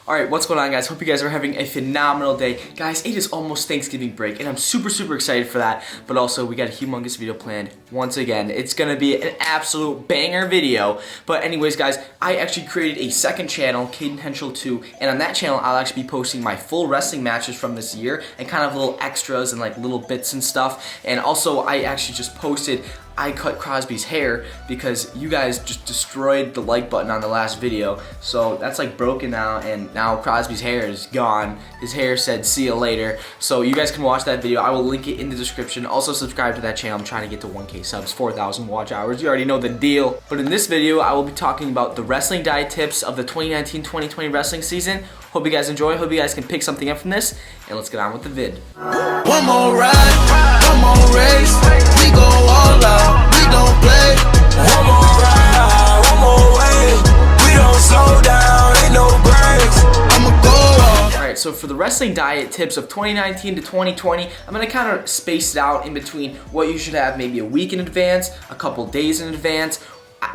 Alright, what's going on, guys? Hope you guys are having a phenomenal day. Guys, it is almost Thanksgiving break, and I'm super excited for that. But also, we got a humongous video planned once again. It's gonna be an absolute banger video. But anyways, guys, I actually created a second channel, Cayden Henschel 2, and on that channel, I'll actually be posting my full wrestling matches from this year, and kind of little extras and like little bits and stuff. And also, I actually just posted I cut Crosby's hair because you guys just destroyed the like button on the last video. So that's like broken now, and now Crosby's hair is gone. His hair said see you later. So you guys can watch that video. I will link it in the description. Also subscribe to that channel. I'm trying to get to 1K subs, 4,000 watch hours. You already know the deal. But in this video, I will be talking about the wrestling diet tips of the 2019-2020 wrestling season. Hope you guys enjoy. Hope you guys can pick something up from this. And let's get on with the vid. One more ride, one more race. We go all out, we don't play. One more ride, one more way. We don't slow down, ain't no breaks. I'ma go off. Alright, so for the wrestling diet tips of 2019 to 2020, I'm going to kind of space it out in between what you should have maybe a week in advance, a couple days in advance,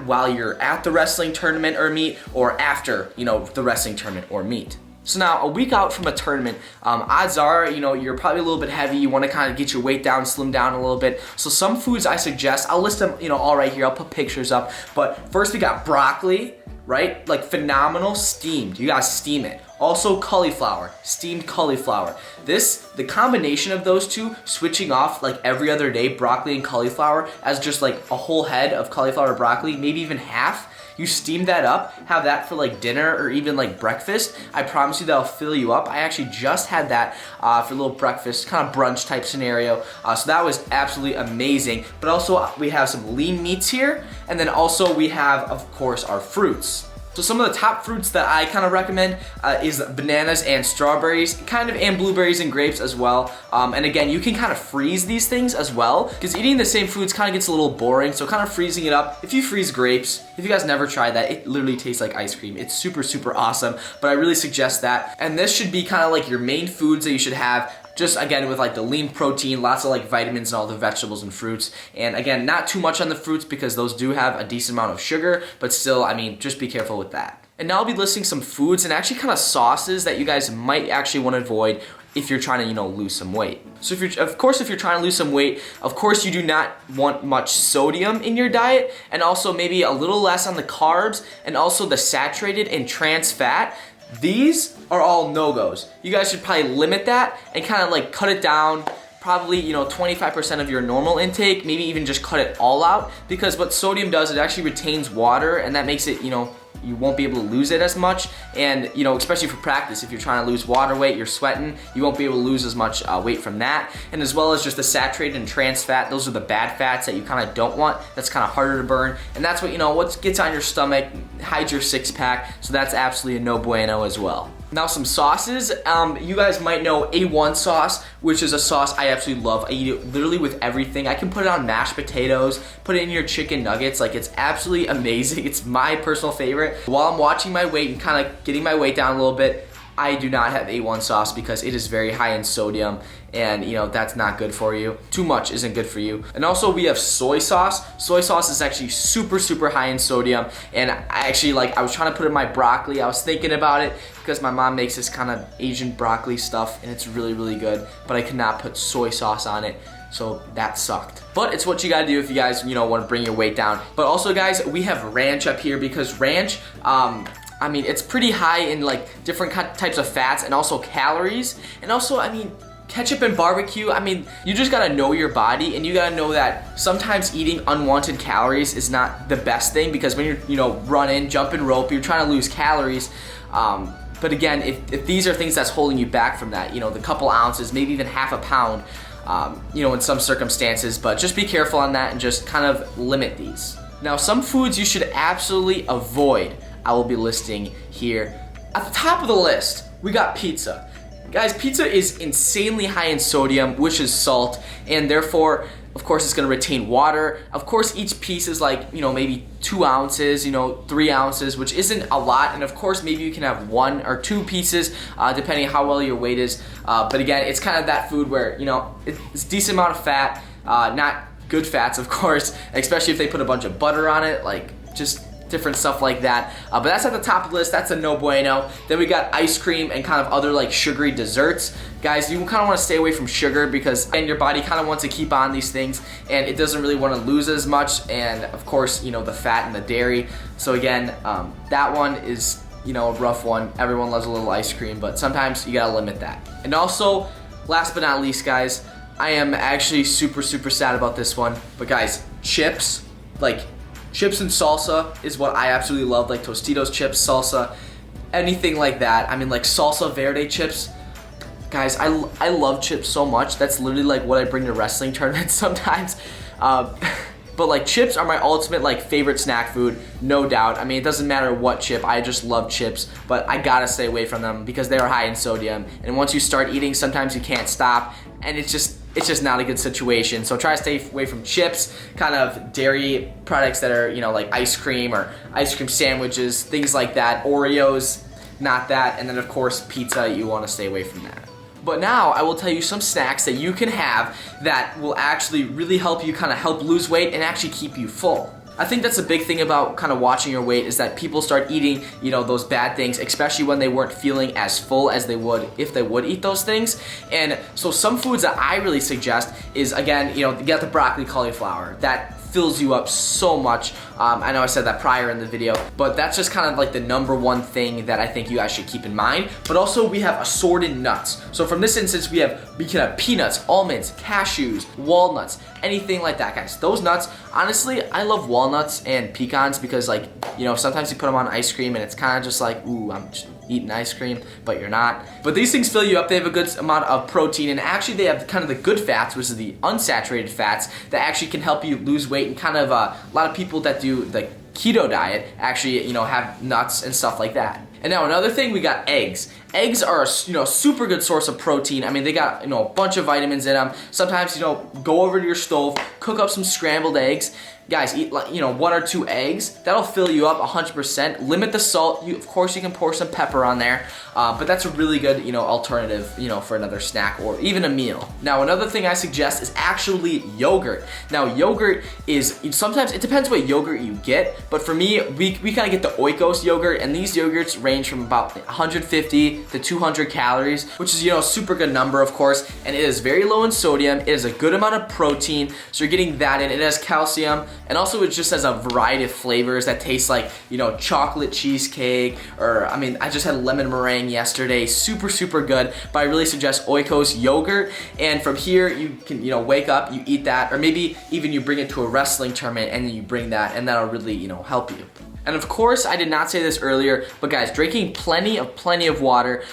while you're at the wrestling tournament or meet, or after, the wrestling tournament or meet. So now, a week out from a tournament, odds are, you're probably a little bit heavy. You want to kind of get your weight down, slim down a little bit. So some foods I suggest, I'll list them, all right here. I'll put pictures up. But first we got broccoli, right? Like phenomenal, steamed. You gotta steam it. Also cauliflower, steamed cauliflower. The combination of those two, switching off like every other day, broccoli and cauliflower, as just like a whole head of cauliflower broccoli, maybe even half. You steam that up, have that for like dinner or even like breakfast. I promise you that'll fill you up. I actually just had that for a little breakfast, kind of brunch type scenario. So that was absolutely amazing. But also we have some lean meats here. And then also we have, of course, our fruits. So some of the top fruits that I kind of recommend is bananas and strawberries, and blueberries and grapes as well. And again, you can kind of freeze these things as well, because eating the same foods kind of gets a little boring. So kind of freezing it up. If you freeze grapes, if you guys never tried that, it literally tastes like ice cream. It's super awesome, but I really suggest that. And this should be kind of like your main foods that you should have. Just again with like the lean protein, lots of like vitamins and all the vegetables and fruits. And again, not too much on the fruits because those do have a decent amount of sugar, but still, just be careful with that. And now I'll be listing some foods and actually kind of sauces that you guys might actually want to avoid if you're trying to, lose some weight. So if you're trying to lose some weight, of course you do not want much sodium in your diet, and also maybe a little less on the carbs, and also the saturated and trans fat. These are all no-goes. You guys should probably limit that and kind of like cut it down, probably 25% of your normal intake, maybe even just cut it all out, because what sodium does, it actually retains water, and that makes it, you won't be able to lose it as much. And especially for practice, if you're trying to lose water weight, you're sweating, you won't be able to lose as much weight from that. And as well as just the saturated and trans fat, those are the bad fats that you kind of don't want. That's kind of harder to burn, and that's what what gets on your stomach, hides your six-pack. So that's absolutely a no bueno as well. Now some sauces. You guys might know A1 sauce, which is a sauce I absolutely love. I eat it literally with everything. I can put it on mashed potatoes, put it in your chicken nuggets. Like, it's absolutely amazing. It's my personal favorite. While I'm watching my weight and kind of getting my weight down a little bit, I do not have A1 sauce because it is very high in sodium, and that's not good for you. Too much isn't good for you. And also we have soy sauce. Soy sauce is actually super high in sodium, and I was trying to put it in my broccoli. I was thinking about it because my mom makes this kind of Asian broccoli stuff, and it's really good, but I could not put soy sauce on it. So that sucked. But it's what you gotta do if you guys, want to bring your weight down. But also, guys, we have ranch up here because ranch, it's pretty high in like different types of fats and also calories. And also, ketchup and barbecue, you just gotta know your body, and you gotta know that sometimes eating unwanted calories is not the best thing, because when you're, running, jumping rope, you're trying to lose calories. But again, if these are things that's holding you back from that, the couple ounces, maybe even half a pound, in some circumstances, but just be careful on that and just kind of limit these. Now, some foods you should absolutely avoid, I will be listing here. At the top of the list, we got pizza. Guys, pizza is insanely high in sodium, which is salt, and therefore, of course, it's gonna retain water. Of course, each piece is like, maybe 2 ounces, 3 ounces, which isn't a lot. And of course, maybe you can have 1 or 2 pieces, depending on how well your weight is. But again, it's kind of that food where, it's a decent amount of fat, not good fats, of course, especially if they put a bunch of butter on it. Like, just different stuff like that. But that's at the top of the list. That's a no bueno. Then we got ice cream and kind of other like sugary desserts. Guys, you kind of want to stay away from sugar because your body kind of wants to keep on these things and it doesn't really want to lose as much. And of course, you know, the fat and the dairy. So again, that one is, you know, a rough one. Everyone loves a little ice cream, but sometimes you gotta limit that. And also, last but not least, guys, I am actually super sad about this one. But guys, chips, like chips and salsa is what I absolutely love, like Tostitos chips, salsa, anything like that. I mean, like salsa verde chips. Guys, I love chips so much. That's literally like what I bring to wrestling tournaments sometimes. But like chips are my ultimate like favorite snack food, no doubt. I mean, it doesn't matter what chip, I just love chips, but I gotta stay away from them because they are high in sodium. And once you start eating, sometimes you can't stop, and it's just not a good situation. So try to stay away from chips, kind of dairy products that are, you know, like ice cream or ice cream sandwiches, things like that. Oreos, not that. And then of course pizza, you want to stay away from that. But now I will tell you some snacks that you can have that will actually really help you kind of help lose weight and actually keep you full. I think that's a big thing about kind of watching your weight is that people start eating, you know, those bad things, especially when they weren't feeling as full as they would if they would eat those things. And so some foods that I really suggest is, again, you know, get the broccoli cauliflower. That fills you up so much. I know I said that prior in the video, but that's just kind of like the number one thing that I think you guys should keep in mind. But also we have assorted nuts. So from this instance, we can have peanuts, almonds, cashews, walnuts, anything like that, guys. Those nuts, honestly, I love walnuts and pecans because, like, you know, sometimes you put them on ice cream and it's kind of just like, ooh, I'm just eating ice cream, but you're not. But these things fill you up. They have a good amount of protein, and actually they have kind of the good fats, which is the unsaturated fats that actually can help you lose weight. And kind of a lot of people that do the keto diet actually, you know, have nuts and stuff like that. And now another thing, we got eggs. Eggs are a, you know, super good source of protein. I mean, they got, you know, a bunch of vitamins in them. Sometimes, you know, go over to your stove, cook up some scrambled eggs. Guys, eat, you know, 1 or 2 eggs. That'll fill you up 100%. Limit the salt. Of course, you can pour some pepper on there, but that's a really good, you know, alternative, you know, for another snack or even a meal. Now, another thing I suggest is actually yogurt. Now, yogurt is, sometimes it depends what yogurt you get, but for me, we kind of get the Oikos yogurt, and these yogurts range from about 150 to 200 calories, which is, you know, a super good number, of course, and it is very low in sodium. It is a good amount of protein, so you're getting that in. It has calcium. And also it just has a variety of flavors that taste like, you know, chocolate cheesecake, or, I mean, I just had lemon meringue yesterday, super good, but I really suggest Oikos yogurt. And from here, you can, you know, wake up, you eat that, or maybe even you bring it to a wrestling tournament and then you bring that, and that'll really, you know, help you. And of course, I did not say this earlier, but guys, drinking plenty of water,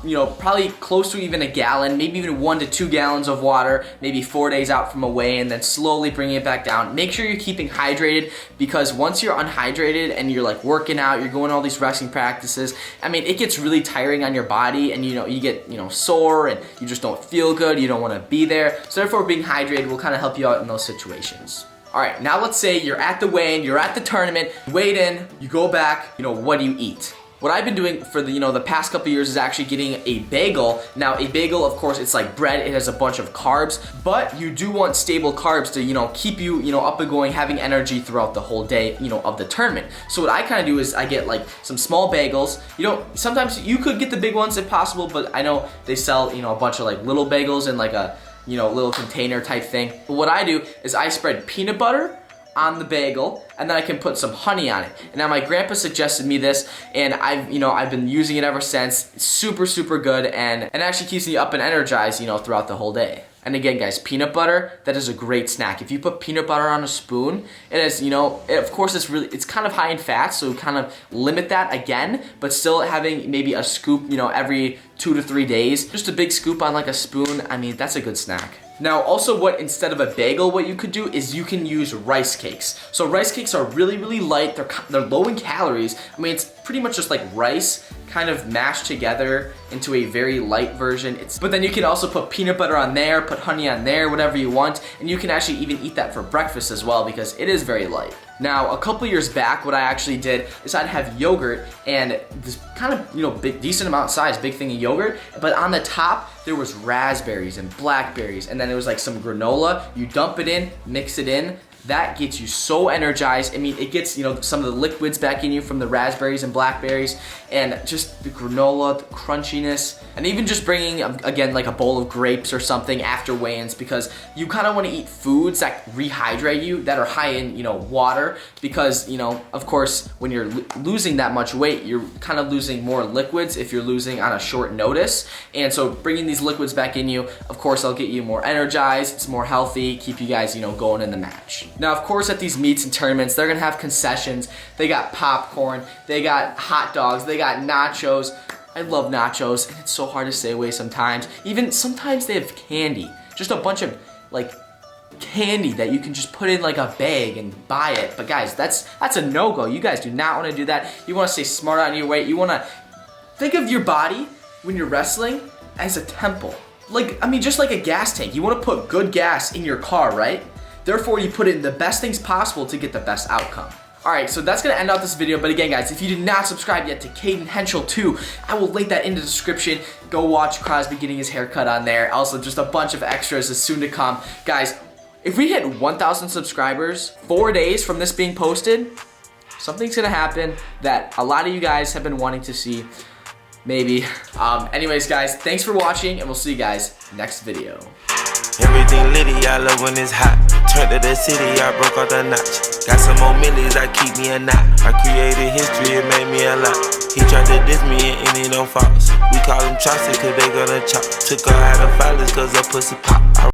you know, probably close to even a gallon, maybe even 1 to 2 gallons of water, maybe 4 days out from a weigh, and then slowly bringing it back down. Make sure you're keeping hydrated, because once you're unhydrated and you're like working out, you're going all these wrestling practices, I mean, it gets really tiring on your body, and, you know, you get, you know, sore, and you just don't feel good, you don't want to be there. So therefore, being hydrated will kind of help you out in those situations. All right, now let's say you're at the weigh-in, you're at the tournament, weighed in, you go back, you know, what do you eat? What I've been doing for the, you know, the past couple years is actually getting a bagel. Now, a bagel, of course, it's like bread, it has a bunch of carbs, but you do want stable carbs to, you know, keep you, you know, up and going, having energy throughout the whole day, you know, of the tournament. So what I kind of do is I get like some small bagels. You know, sometimes you could get the big ones if possible, but I know they sell, you know, a bunch of like little bagels in like a, you know, little container type thing. But what I do is I spread peanut butter on the bagel, and then I can put some honey on it. And now my grandpa suggested me this, and I've been using it ever since. It's super good, and actually keeps me up and energized, you know, throughout the whole day. And again, guys, peanut butter, that is a great snack. If you put peanut butter on a spoon, it is, you know, of course it's kind of high in fat, so kind of limit that again, but still having maybe a scoop, you know, every 2 to 3 days. Just a big scoop on like a spoon, I mean, that's a good snack. Now, also instead of a bagel, what you could do is you can use rice cakes. So rice cakes are really light, they're low in calories. I mean, it's pretty much just like rice kind of mashed together into a very light version. But then you can also put peanut butter on there, put honey on there, whatever you want, and you can actually even eat that for breakfast as well, because it is very light. Now, a couple years back, what I actually did is I'd have yogurt, and this kind of, you know, decent amount size, big thing of yogurt, but on the top, there was raspberries and blackberries, and then there was like some granola. You dump it in, mix it in. that gets you so energized. I mean, it gets, you know, some of the liquids back in you from the raspberries and blackberries, and just the granola, the crunchiness, and even just bringing, again, like a bowl of grapes or something after weigh-ins, because you kind of want to eat foods that rehydrate you, that are high in, you know, water, because, you know, of course, when you're losing that much weight, you're kind of losing more liquids if you're losing on a short notice. And so bringing these liquids back in you, of course, I'll get you more energized, it's more healthy, keep you guys, you know, going in the match. Now, of course, at these meets and tournaments, they're gonna have concessions. They got popcorn, they got hot dogs, they got nachos. I love nachos, and it's so hard to stay away sometimes. Even sometimes they have candy, just a bunch of like candy that you can just put in like a bag and buy it. But guys, that's a no-go. You guys do not want to do that. You want to stay smart on your weight. You want to think of your body when you're wrestling as a temple. Like, I mean, just like a gas tank. You want to put good gas in your car, right? Therefore, you put in the best things possible to get the best outcome. Alright, so that's going to end out this video, but again, guys, if you did not subscribe yet to Cayden Henschel 2, I will link that in the description. Go watch Crosby getting his haircut on there. Also, just a bunch of extras is soon to come. Guys, if we hit 1,000 subscribers 4 days from this being posted, something's going to happen that a lot of you guys have been wanting to see. Maybe. Anyways, guys, thanks for watching, and we'll see you guys next video. Everything litty, I love when it's hot. Turned to the city, I broke out the notch. Got some more millies, I keep me a knot. I created history, it made me a lot. He tried to diss me and any don't false. We call him Chaucer cause they gonna chop. Took her out of violence cause her pussy pop.